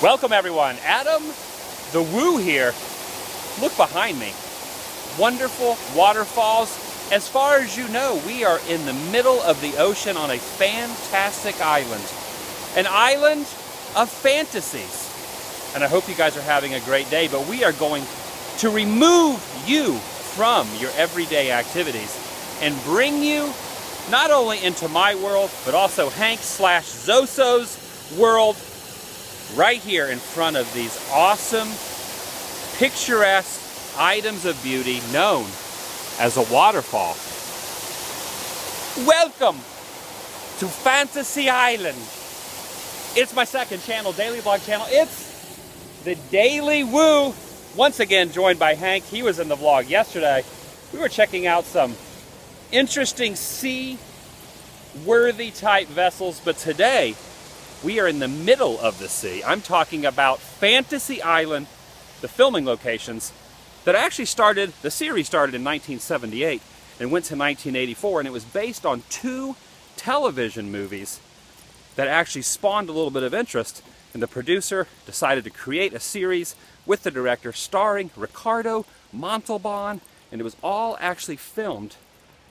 Welcome everyone, Adam the Woo here. Look behind me. Wonderful waterfalls. As far as you know, we are in the middle of the ocean on a fantastic island. An island of fantasies. And I hope you guys are having a great day, but we are going to remove you from your everyday activities and bring you not only into my world, but also Hank/Zoso's world right here in front of these awesome, picturesque items of beauty known as a waterfall. Welcome to Fantasy Island. It's my second channel, daily vlog channel. It's the Daily Woo. Once again joined by Hank. He was in the vlog yesterday. We were checking out some interesting sea-worthy type vessels, but today we are in the middle of the sea. I'm talking about Fantasy Island, the filming locations that actually started, the series started in 1978 and went to 1984, and it was based on 2 television movies that actually spawned a little bit of interest, and the producer decided to create a series with the director starring Ricardo Montalban, and it was all actually filmed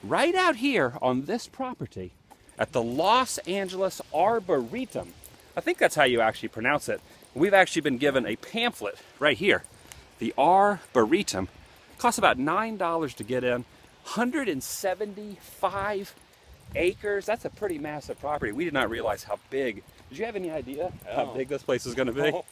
right out here on this property at the Los Angeles Arboretum. I think that's how you actually pronounce it. We've actually been given a pamphlet right here. The Arboretum costs about $9 to get in. 175 acres. That's a pretty massive property. We did not realize how big. Did you have any idea how big this place is going to be? No.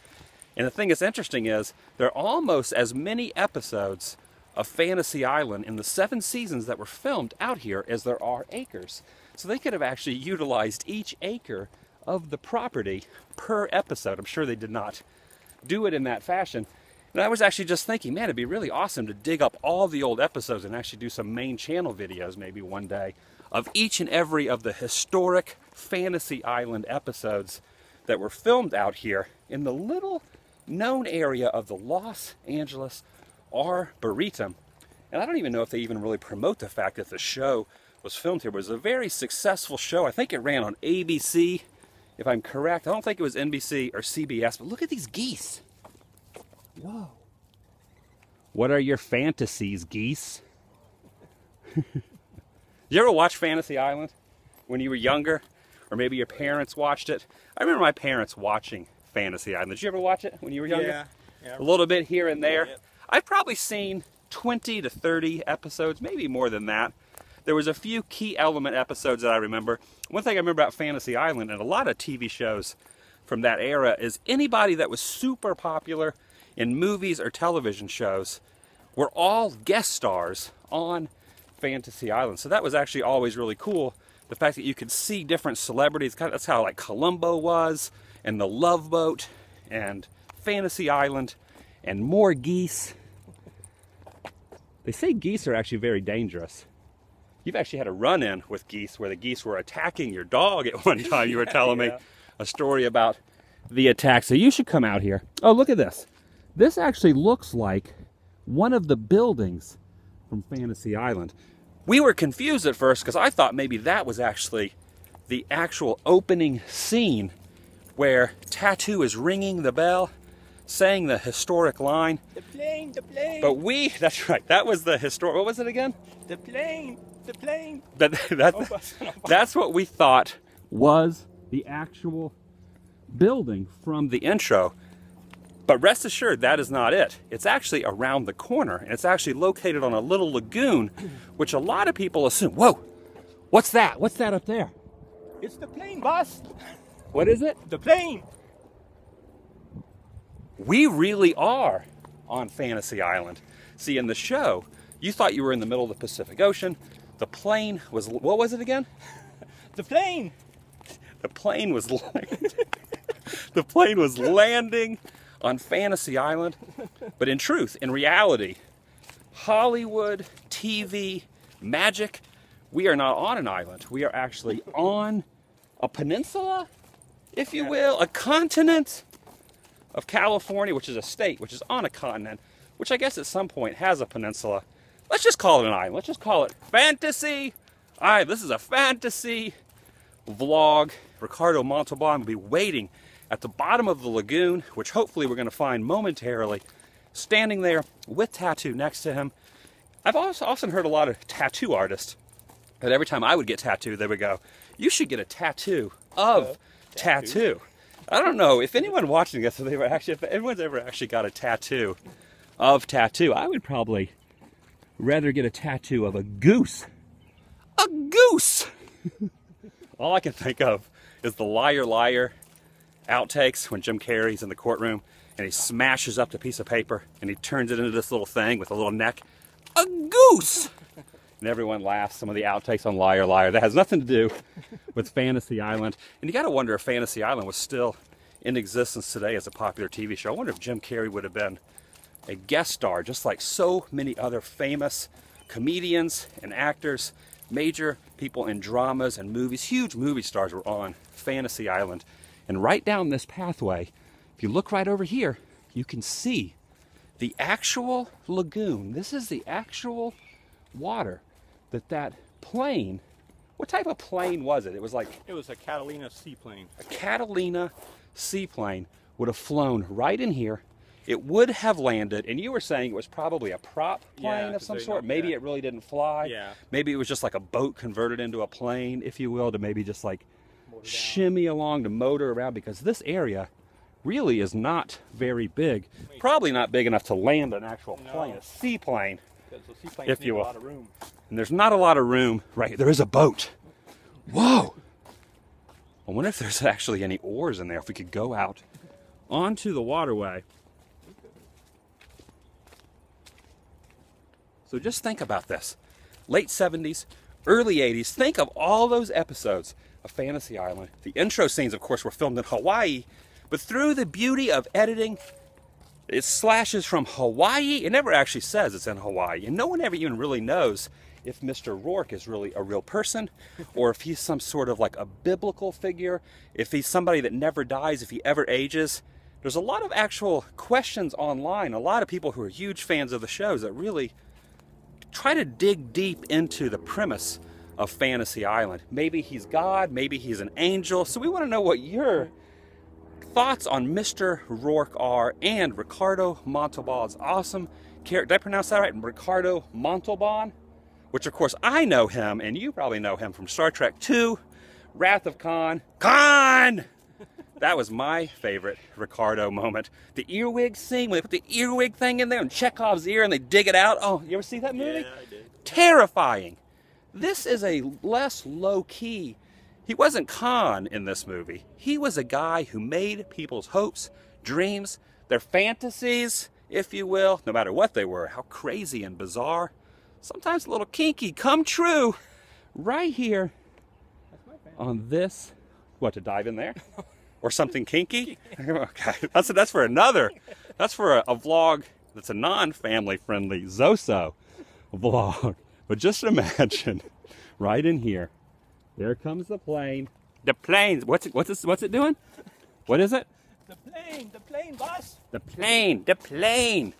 And the thing that's interesting is there are almost as many episodes of Fantasy Island in the 7 seasons that were filmed out here as there are acres. So they could have actually utilized each acre of the property per episode. I'm sure they did not do it in that fashion. And I was actually just thinking, man, it'd be really awesome to dig up all the old episodes and actually do some main channel videos maybe one day of each and every of the historic Fantasy Island episodes that were filmed out here in the little known area of the Los Angeles Arboretum. And I don't even know if they even really promote the fact that the show was filmed here. It was a very successful show. I think it ran on ABC, if I'm correct. I don't think it was NBC or CBS, but look at these geese. Whoa. What are your fantasies, geese? You ever watch Fantasy Island when you were younger? Or maybe your parents watched it? I remember my parents watching Fantasy Island. Did you ever watch it when you were younger? Yeah. A little bit here and there. Yeah. I've probably seen 20 to 30 episodes, maybe more than that. There was a few key element episodes that I remember. One thing I remember about Fantasy Island and a lot of TV shows from that era is anybody that was super popular in movies or television shows were all guest stars on Fantasy Island. So that was actually always really cool. The fact that you could see different celebrities. That's how like Columbo was, and the Love Boat, and Fantasy Island, and more geese. They say geese are actually very dangerous. You've actually had a run-in with geese where the geese were attacking your dog at one time. You were telling me a story about the attack. So you should come out here. Oh, look at this. This actually looks like one of the buildings from Fantasy Island. We were confused at first because I thought maybe that was actually the actual opening scene where Tattoo is ringing the bell, saying the historic line. The plane, the plane. But that's right, that was the historic, what was it again? The plane, the plane. That's what we thought was the actual building from the intro. But rest assured, that is not it. It's actually around the corner, and it's actually located on a little lagoon, which a lot of people assume, whoa, what's that? What's that up there? It's the plane, boss. What is it? The plane. We really are on Fantasy Island. See, in the show, you thought you were in the middle of the Pacific Ocean. The plane was, what was it again? The plane. The plane was the plane was landing on Fantasy Island. But in truth, in reality, Hollywood, TV, magic, we are not on an island. We are actually on a peninsula, if you will, a continent of California, which is a state, which is on a continent, which I guess at some point has a peninsula. Let's just call it an island. Let's just call it Fantasy Island. This is a fantasy vlog. Ricardo Montalban will be waiting at the bottom of the lagoon, which hopefully we're going to find momentarily, standing there with Tattoo next to him. I've also often heard a lot of tattoo artists that every time I would get tattooed, they would go, "You should get a tattoo of Tattoo." I don't know if anyone watching this, if anyone's ever actually got a tattoo of Tattoo, I would probably rather get a tattoo of a goose. A goose! All I can think of is the Liar Liar outtakes when Jim Carrey's in the courtroom and he smashes up the piece of paper and he turns it into this little thing with a little neck. A goose! And everyone laughs. Some of the outtakes on Liar Liar. That has nothing to do with Fantasy Island. And you got to wonder if Fantasy Island was still in existence today as a popular TV show. I wonder if Jim Carrey would have been a guest star, just like so many other famous comedians and actors, major people in dramas and movies. Huge movie stars were on Fantasy Island. And right down this pathway, if you look right over here, you can see the actual lagoon. This is the actual water that plane, what type of plane was it? It was a Catalina seaplane. A Catalina seaplane would have flown right in here. It would have landed, and you were saying it was probably a prop plane of some sort. Maybe it really didn't fly. Yeah. Maybe it was just like a boat converted into a plane, if you will, to maybe just like shimmy along to motor around, because this area really is not very big. Probably not big enough to land an actual plane, a seaplane, if you will. A lot of room. And there's not a lot of room. Right, there is a boat. Whoa! I wonder if there's actually any oars in there, if we could go out onto the waterway. So just think about this. Late 70s, early 80s, think of all those episodes of Fantasy Island. The intro scenes, of course, were filmed in Hawaii, but through the beauty of editing, it slashes from Hawaii. It never actually says it's in Hawaii, and no one ever even really knows if Mr. Rourke is really a real person, or if he's some sort of like a biblical figure, if he's somebody that never dies, if he ever ages. There's a lot of actual questions online, a lot of people who are huge fans of the shows that really try to dig deep into the premise of Fantasy Island. Maybe he's God, maybe he's an angel. So we want to know what your thoughts on Mr. Rourke are, and Ricardo Montalban's awesome character. Did I pronounce that right? Ricardo Montalban? Which, of course, I know him, and you probably know him from Star Trek II, Wrath of Khan. Khan! That was my favorite Ricardo moment. The earwig scene, when they put the earwig thing in there and Chekhov's ear and they dig it out. Oh, you ever see that movie? Yeah, I did. Terrifying. This is a less low-key. He wasn't Khan in this movie. He was a guy who made people's hopes, dreams, their fantasies, if you will, no matter what they were, how crazy and bizarre, sometimes a little kinky, come true, right here on this. What, to dive in there? Or something kinky? Okay, that's for another. That's for a vlog that's a non-family friendly Zoso vlog. But just imagine, right in here, there comes the plane. The plane. What's it doing? What is it? The plane, boss. The plane.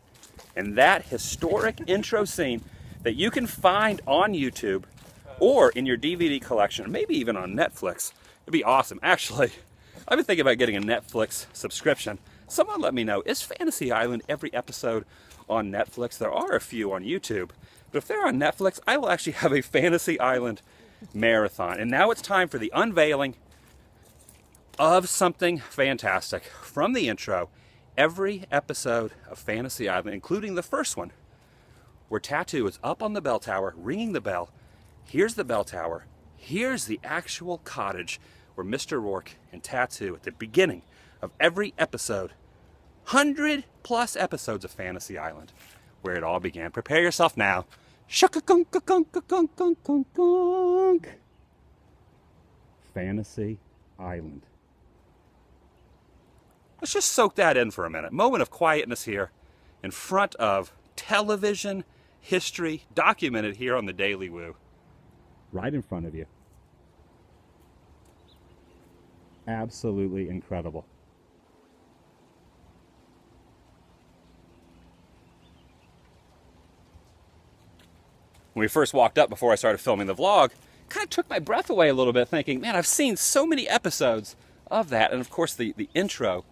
And that historic intro scene that you can find on YouTube or in your DVD collection, maybe even on Netflix. It'd be awesome. Actually, I've been thinking about getting a Netflix subscription. Someone let me know, is Fantasy Island every episode on Netflix? There are a few on YouTube. But if they're on Netflix, I will actually have a Fantasy Island marathon. And now it's time for the unveiling of something fantastic. From the intro, every episode of Fantasy Island, including the first one, where Tattoo is up on the bell tower, ringing the bell. Here's the bell tower. Here's the actual cottage where Mr. Rourke and Tattoo, at the beginning of every episode, 100+ episodes of Fantasy Island, where it all began. Prepare yourself now. Shaka-gunk-gunk-gunk-gunk-gunk-gunk. Fantasy Island. Let's just soak that in for a minute. Moment of quietness here in front of television history documented here on the TheDailyWoo. Right in front of you. Absolutely incredible. When we first walked up before I started filming the vlog, kind of took my breath away a little bit, thinking, man, I've seen so many episodes of that. And of course the intro,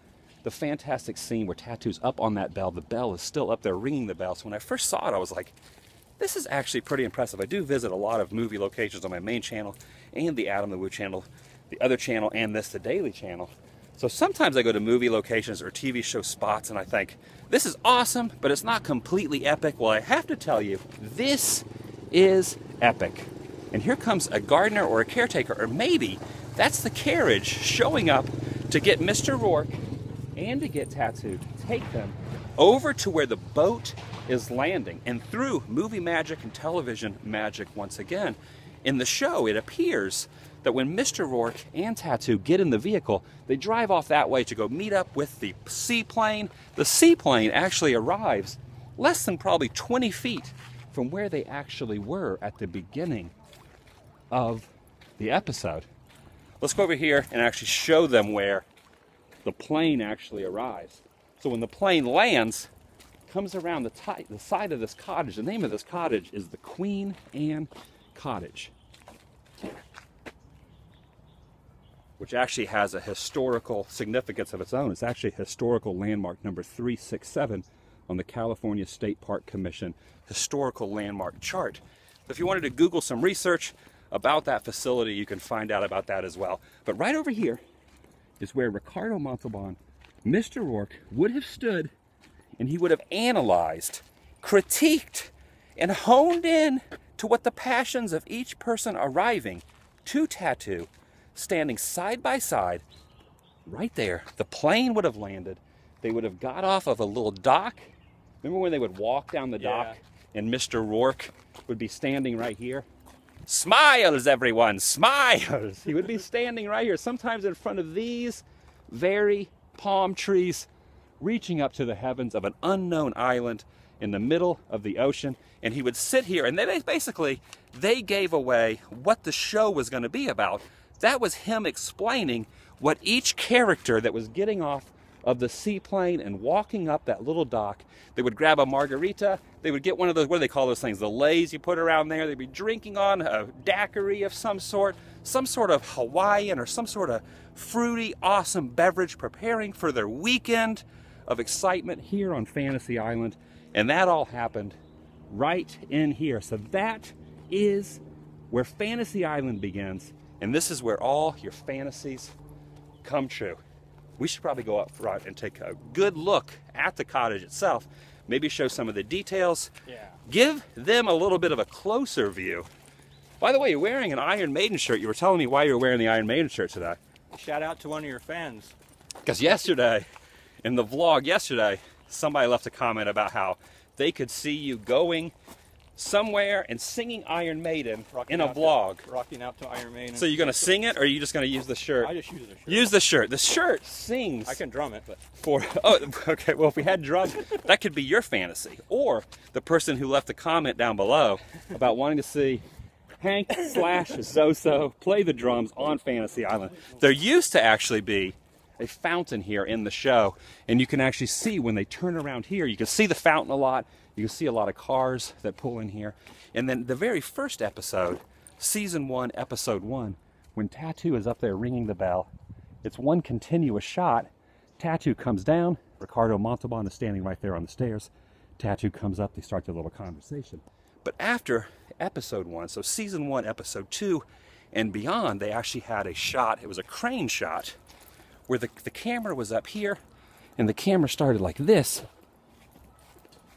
the fantastic scene where Tattoo's up on that bell. The bell is still up there ringing the bell. So when I first saw it, I was like, this is actually pretty impressive. I do visit a lot of movie locations on my main channel and the TheDailyWoo channel, the other channel, and this, the Daily channel. So sometimes I go to movie locations or TV show spots and I think, this is awesome, but it's not completely epic. Well, I have to tell you, this is epic. And here comes a gardener or a caretaker, or maybe that's the carriage showing up to get Mr. Rourke and to get Tattoo, to take them over to where the boat is landing. And through movie magic and television magic once again, in the show it appears that when Mr. Rourke and Tattoo get in the vehicle, they drive off that way to go meet up with the seaplane. The seaplane actually arrives less than probably 20 feet from where they actually were at the beginning of the episode. Let's go over here and actually show them where the plane actually arrives. So when the plane lands, comes around the side of this cottage. The name of this cottage is the Queen Anne Cottage, which actually has a historical significance of its own. It's actually historical landmark number 367 on the California State Park Commission historical landmark chart. So if you wanted to Google some research about that facility, you can find out about that as well. But right over here is where Ricardo Montalban, Mr. Rourke, would have stood, and he would have analyzed, critiqued, and honed in to what the passions of each person arriving to Tattoo, standing side by side, right there. The plane would have landed. They would have got off of a little dock. Remember when they would walk down the dock and Mr. Rourke would be standing right here? Smiles, everyone, smiles! He would be standing right here, sometimes in front of these very palm trees, reaching up to the heavens of an unknown island in the middle of the ocean. And he would sit here, and they gave away what the show was going to be about. That was him explaining what each character that was getting off of the seaplane and walking up that little dock, they would grab a margarita, they would get one of those, what do they call those things, the leis you put around there, they'd be drinking on a daiquiri of some sort of Hawaiian or some sort of fruity, awesome beverage, preparing for their weekend of excitement here on Fantasy Island. And that all happened right in here. So that is where Fantasy Island begins. And this is where all your fantasies come true. We should probably go up front and take a good look at the cottage itself. Maybe show some of the details. Yeah. Give them a little bit of a closer view. By the way, you're wearing an Iron Maiden shirt. You were telling me why you were wearing the Iron Maiden shirt today. Shout out to one of your fans. Because yesterday, in the vlog yesterday, somebody left a comment about how they could see you going somewhere and singing Iron Maiden in a vlog. Rocking out to Iron Maiden. So you're going to sing it, or are you just going to use the shirt? I just use the shirt. Use the shirt. The shirt sings. I can drum it, but... Oh, okay, well, if we had drums, that could be your fantasy. Or the person who left a comment down below about wanting to see Hank / Zoso play the drums on Fantasy Island. There used to actually be a fountain here in the show, and you can actually see when they turn around here, you can see the fountain a lot. You can see a lot of cars that pull in here. And then the very first episode, Season 1, Episode 1, when Tattoo is up there ringing the bell, it's one continuous shot. Tattoo comes down. Ricardo Montalban is standing right there on the stairs. Tattoo comes up. They start their little conversation. But after Episode 1, so Season 1, Episode 2, and beyond, they actually had a shot. It was a crane shot where the camera was up here, and the camera started like this.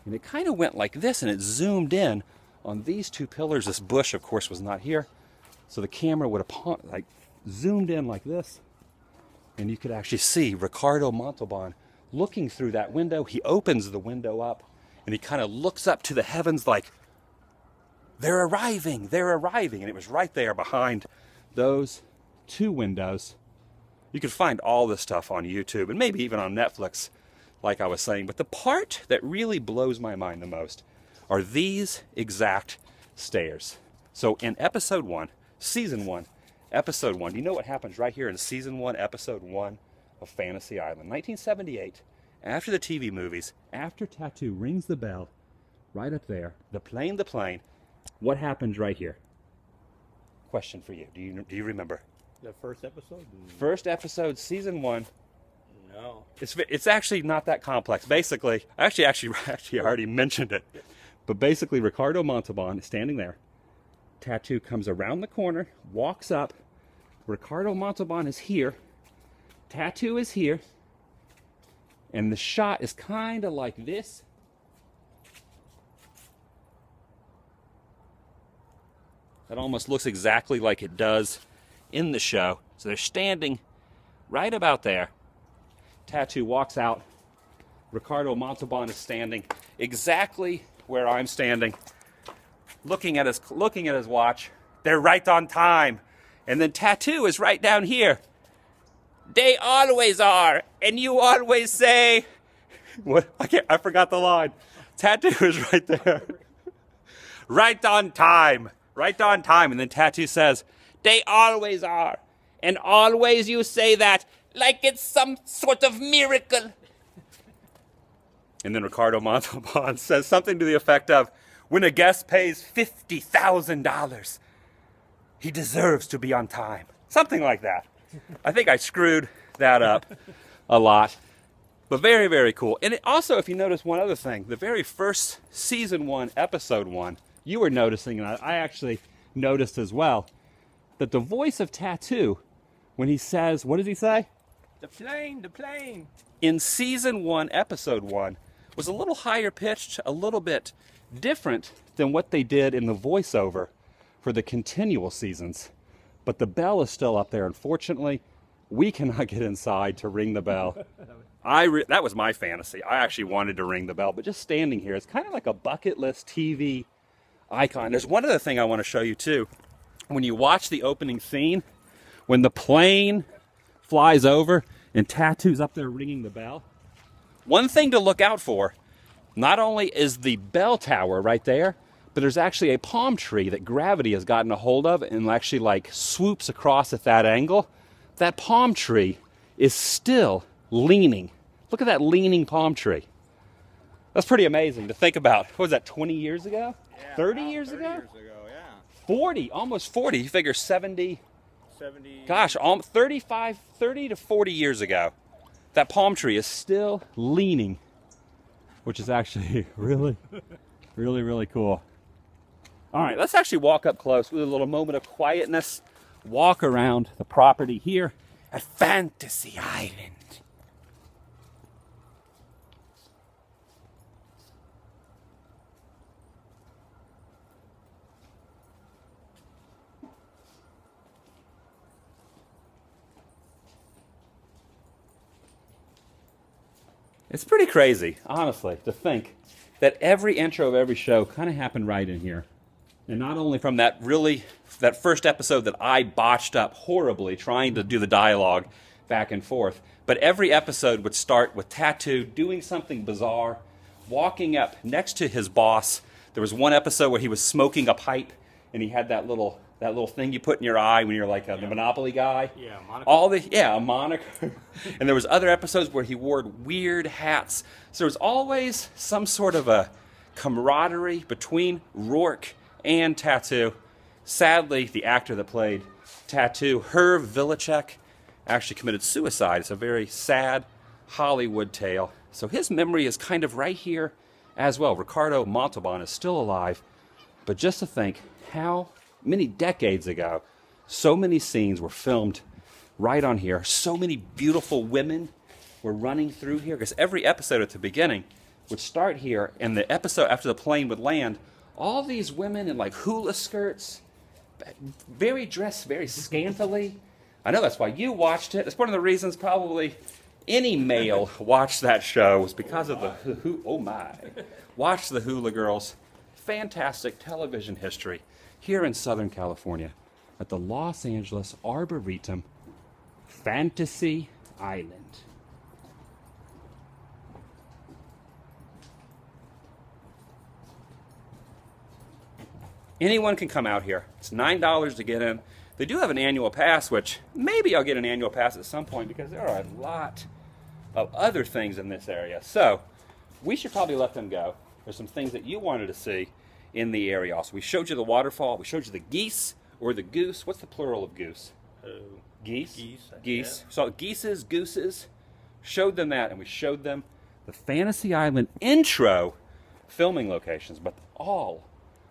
And it kind of went like this, and it zoomed in on these two pillars. This bush, of course, was not here. So the camera would have like zoomed in like this, and you could actually see Ricardo Montalban looking through that window. He opens the window up, and he kind of looks up to the heavens like, they're arriving, they're arriving. And it was right there behind those two windows. You can find all this stuff on YouTube, and maybe even on Netflix, like I was saying. But the part that really blows my mind the most are these exact stairs. So in Episode 1, Season 1, Episode 1, do you know what happens right here in Season 1, Episode 1 of Fantasy Island? 1978, after the TV movies, after Tattoo rings the bell, right up there, the plane, what happens right here? Question for you. Do you remember? The first episode? First episode, season 1. No. It's actually not that complex. Basically, I actually already mentioned it. But basically, Ricardo Montalban is standing there. Tattoo comes around the corner, walks up. Ricardo Montalban is here. Tattoo is here. And the shot is kind of like this. That almost looks exactly like it does in the show. So they're standing right about there. Tattoo walks out. Ricardo Montalban is standing exactly where I'm standing, looking at his watch. They're right on time. And then Tattoo is right down here. They always are, and you always say, what? I forgot the line. Tattoo is right there. Right on time. Right on time. And then Tattoo says, they always are. And always you say that like it's some sort of miracle. And then Ricardo Montalban says something to the effect of, when a guest pays $50,000, he deserves to be on time. Something like that. I think I screwed that up a lot. But very, very cool. And also, if you notice one other thing, the very first season 1, episode 1, you were noticing, and I actually noticed as well, that the voice of Tattoo, when he says, what does he say? The plane. In season 1, episode 1, was a little higher pitched, a little bit different than what they did in the voiceover for the continual seasons. But the bell is still up there. Unfortunately, we cannot get inside to ring the bell. That was my fantasy. I actually wanted to ring the bell, but just standing here, it's kind of like a bucket list TV icon. There's one other thing I want to show you too. When you watch the opening scene, when the plane flies over and Tattoo's up there ringing the bell, one thing to look out for, not only is the bell tower right there, but there's actually a palm tree that gravity has gotten a hold of and actually like swoops across at that angle. That palm tree is still leaning. Look at that leaning palm tree. That's pretty amazing to think about. What was that, 20 years ago? Yeah, 30 years ago? 30 years ago, yeah. 40, almost 40. You figure 70. 70. Gosh, 35, 30 to 40 years ago. That palm tree is still leaning, which is actually really, really, really cool. All right, let's actually walk up close with a little moment of quietness. Walk around the property here at Fantasy Island. It's pretty crazy, honestly, to think that every intro of every show kind of happened right in here. And not only from that first episode that I botched up horribly trying to do the dialogue back and forth, but every episode would start with Tattoo doing something bizarre, walking up next to his boss. There was one episode where he was smoking a pipe and he had that little thing you put in your eye when you're like the Monopoly guy. Yeah, a monocle. A moniker. And there was other episodes where he wore weird hats. So there was always some sort of a camaraderie between Rourke and Tattoo. Sadly, the actor that played Tattoo, Herb Villachek, actually committed suicide. It's a very sad Hollywood tale. So his memory is kind of right here as well. Ricardo Montalban is still alive. But just to think how many decades ago so many scenes were filmed right on here. So many beautiful women were running through here. Because every episode at the beginning would start here, and the episode after the plane would land, all these women in like hula skirts, dressed very scantily. I know that's why you watched it. It's one of the reasons probably any male watched that show was because of watch the Hula Girls. Fantastic television history here in Southern California at the Los Angeles Arboretum Fantasy Island. Anyone can come out here. It's $9 to get in. They do have an annual pass, which maybe I'll get an annual pass at some point because there are a lot of other things in this area. So we should probably let them go. There's some things that you wanted to see in the area also. We showed you the waterfall. We showed you the geese or the goose. What's the plural of goose? Geese? Geese. Geese. So geeses, gooses. Showed them that, and we showed them the Fantasy Island intro filming locations. But all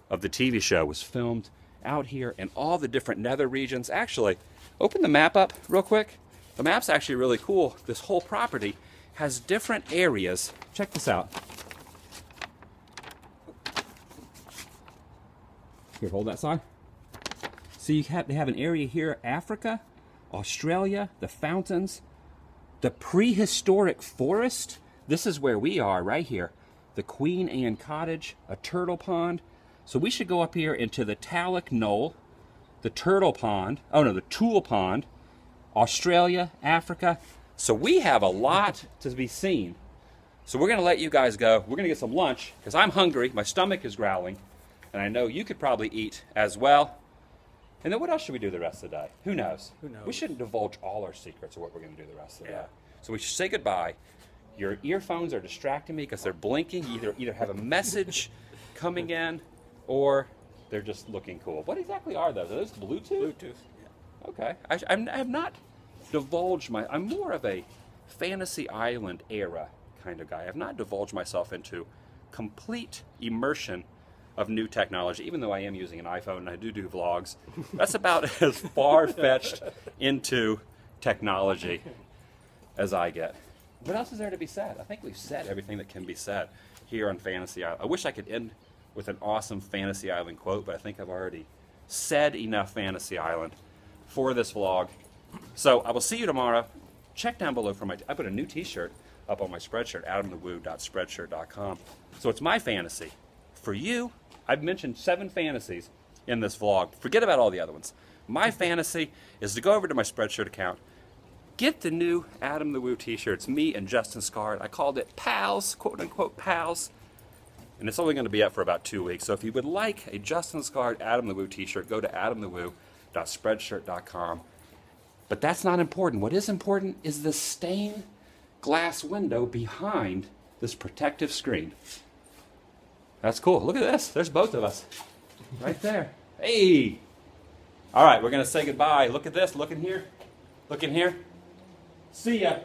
of the TV show was filmed out here in all the different nether regions. Actually, open the map up real quick. The map's actually really cool. This whole property has different areas. Check this out. Here, hold that side. So they have an area here, Africa, Australia, the fountains, the prehistoric forest. This is where we are right here. The Queen Anne Cottage, a turtle pond. So we should go up here into the Tallock Knoll, the turtle pond, oh no, the Tool Pond, Australia, Africa. So we have a lot to be seen. So we're gonna let you guys go. We're gonna get some lunch because I'm hungry, my stomach is growling, and I know you could probably eat as well. And then what else should we do the rest of the day? Who knows? Who knows? We shouldn't divulge all our secrets of what we're going to do the rest of the day. Yeah. So we should say goodbye. Your earphones are distracting me because they're blinking. You either have a message coming in or they're just looking cool. What exactly are those? Are those Bluetooth? Bluetooth. Yeah. Okay. I have not divulged I'm more of a Fantasy Island era kind of guy. I have not divulged myself into complete immersion of new technology, even though I am using an iPhone and I do vlogs. That's about as far-fetched into technology as I get. What else is there to be said? I think we've said everything that can be said here on Fantasy Island. I wish I could end with an awesome Fantasy Island quote, but I think I've already said enough Fantasy Island for this vlog. So I will see you tomorrow. Check down below for I put a new t-shirt up on my Spreadshirt, adamthewoo.spreadshirt.com. So it's my fantasy. For you, I've mentioned 7 fantasies in this vlog. Forget about all the other ones. My fantasy is to go over to my Spreadshirt account, get the new Adam the Woo t-shirts, me and Justin Scard. I called it Pals, quote-unquote Pals. And it's only going to be up for about 2 weeks. So if you would like a Justin Scard Adam the Woo t-shirt, go to adamthewoo.spreadshirt.com. But that's not important. What is important is the stained glass window behind this protective screen. That's cool. Look at this. There's both of us. Right there. Hey! All right, we're going to say goodbye. Look at this. Look in here. Look in here. See ya.